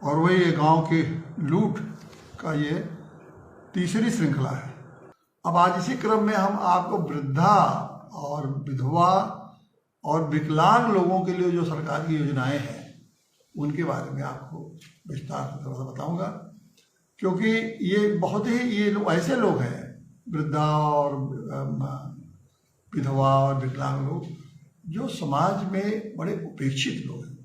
और वही ये गांव के लूट का ये तीसरी श्रृंखला है। अब आज इसी क्रम में हम आपको वृद्धा और विधवा और विकलांग लोगों के लिए जो सरकार की योजनाएं हैं उनके बारे में आपको विस्तार से थोड़ा सा बताऊंगा, क्योंकि ये बहुत ही ये ऐसे लोग हैं, वृद्धा और विधवा और विकलांग लोग, जो समाज में बड़े उपेक्षित लोग हैं।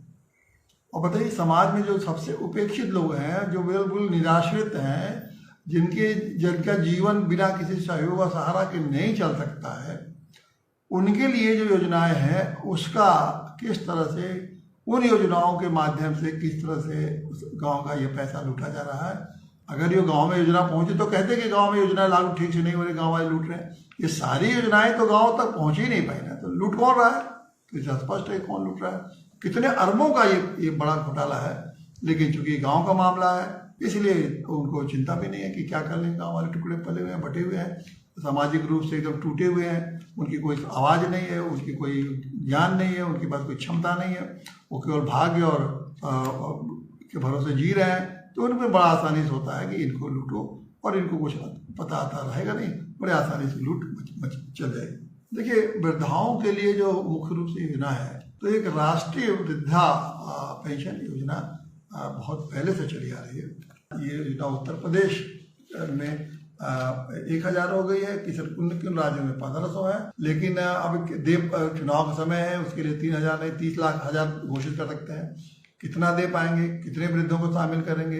और बताइए, समाज में जो सबसे उपेक्षित लोग हैं, जो बिल्कुल निराश्रित हैं, जिनका जीवन बिना किसी सहयोग और सहारा के नहीं चल सकता है, उनके लिए जो योजनाएं हैं उसका किस तरह से, उन योजनाओं के माध्यम से किस तरह से उस गांव का ये पैसा लूटा जा रहा है। अगर ये गांव में योजना पहुंचे तो कहते कि गांव में योजना लागू ठीक से नहीं हो रही, गांव वाले लूट रहे हैं। ये सारी योजनाएं तो गांव तक पहुंच ही नहीं पाई ना, तो लूट कौन रहा है? तो इससे स्पष्ट है कौन लूट रहा है। कितने अरबों का ये बड़ा घोटाला है। लेकिन चूंकि गाँव का मामला है इसलिए उनको चिंता भी नहीं है कि क्या कर लेंगे। गाँव वाले टुकड़े पले हुए हैं, बटे हुए हैं, सामाजिक रूप से एकदम टूटे हुए हैं, उनकी कोई आवाज़ नहीं है, उनकी कोई ज्ञान नहीं है, उनके पास कोई क्षमता नहीं है, वो केवल भाग्य और के भरोसे जी रहे हैं। तो उनमें बड़ा आसानी से होता है कि इनको लूटो और इनको कुछ पता आता रहेगा नहीं, बड़े आसानी से लूट चल जाएगी। देखिए, वृद्धाओं के लिए जो मुख्य रूप से योजना है, तो एक राष्ट्रीय वृद्धा पेंशन योजना बहुत पहले से चली आ रही है। ये योजना उत्तर प्रदेश में 1000 हो गई है, किन राज्यों में 1500 है। लेकिन अब चुनाव का समय है, उसके लिए 3000 नहीं 30 लाख हजार घोषित कर सकते हैं। कितना दे पाएंगे, कितने वृद्धों को शामिल करेंगे,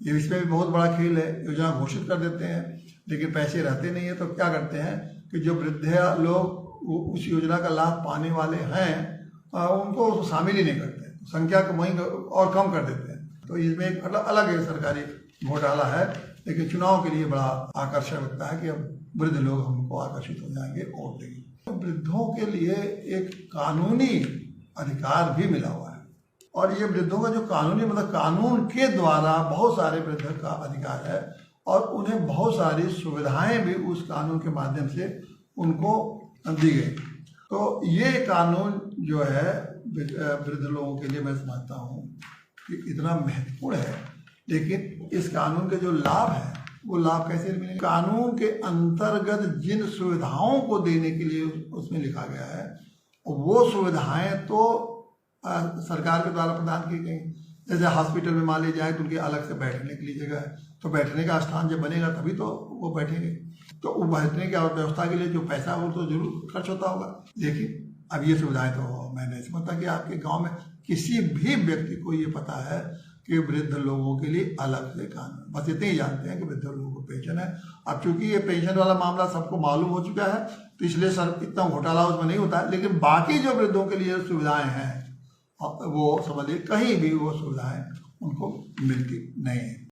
ये इसमें भी बहुत बड़ा खेल है। योजना घोषित कर देते हैं लेकिन पैसे रहते नहीं है, तो क्या करते हैं कि जो वृद्ध लोग उस योजना का लाभ पाने वाले हैं उनको शामिल ही नहीं करते, संख्या को वहीं और कम कर देते हैं। तो इसमें एक अलग सरकारी घोटाला है। लेकिन चुनाव के लिए बड़ा आकर्षण लगता है कि अब वृद्ध लोग हमको आकर्षित हो जाएंगे वोट देंगे। तो वृद्धों के लिए एक कानूनी अधिकार भी मिला हुआ है, और ये वृद्धों का जो कानूनी मतलब कानून के द्वारा बहुत सारे वृद्ध का अधिकार है, और उन्हें बहुत सारी सुविधाएं भी उस कानून के माध्यम से उनको दी गई। तो ये कानून जो है वृद्ध लोगों के लिए मैं समझता हूँ कि इतना महत्वपूर्ण है। लेकिन इस कानून के जो लाभ है वो लाभ कैसे मिलेंगे? कानून के अंतर्गत जिन सुविधाओं को देने के लिए उसमें लिखा गया है, वो सुविधाएं तो सरकार के द्वारा प्रदान की गई। जैसे हॉस्पिटल में मान लीजिए तो उनके अलग से बैठने के लिए जगह है, तो बैठने का स्थान जब बनेगा तभी तो वो बैठेंगे। तो वो बैठने की व्यवस्था के लिए जो पैसा वो तो जरूर खर्च होता होगा। लेकिन अब ये सुविधाएं तो मैं नहीं समझता कि आपके गाँव में किसी भी व्यक्ति को ये पता है कि वृद्ध लोगों के लिए अलग से कानून, बस इतने ही जानते हैं कि वृद्ध लोगों को पेंशन है। अब चूंकि ये पेंशन वाला मामला सबको मालूम हो चुका है, तो इसलिए सर इतना घोटाला उसमें नहीं होता है। लेकिन बाकी जो वृद्धों के लिए सुविधाएं हैं वो समझिए कहीं भी वो सुविधाएं उनको मिलती नहीं है।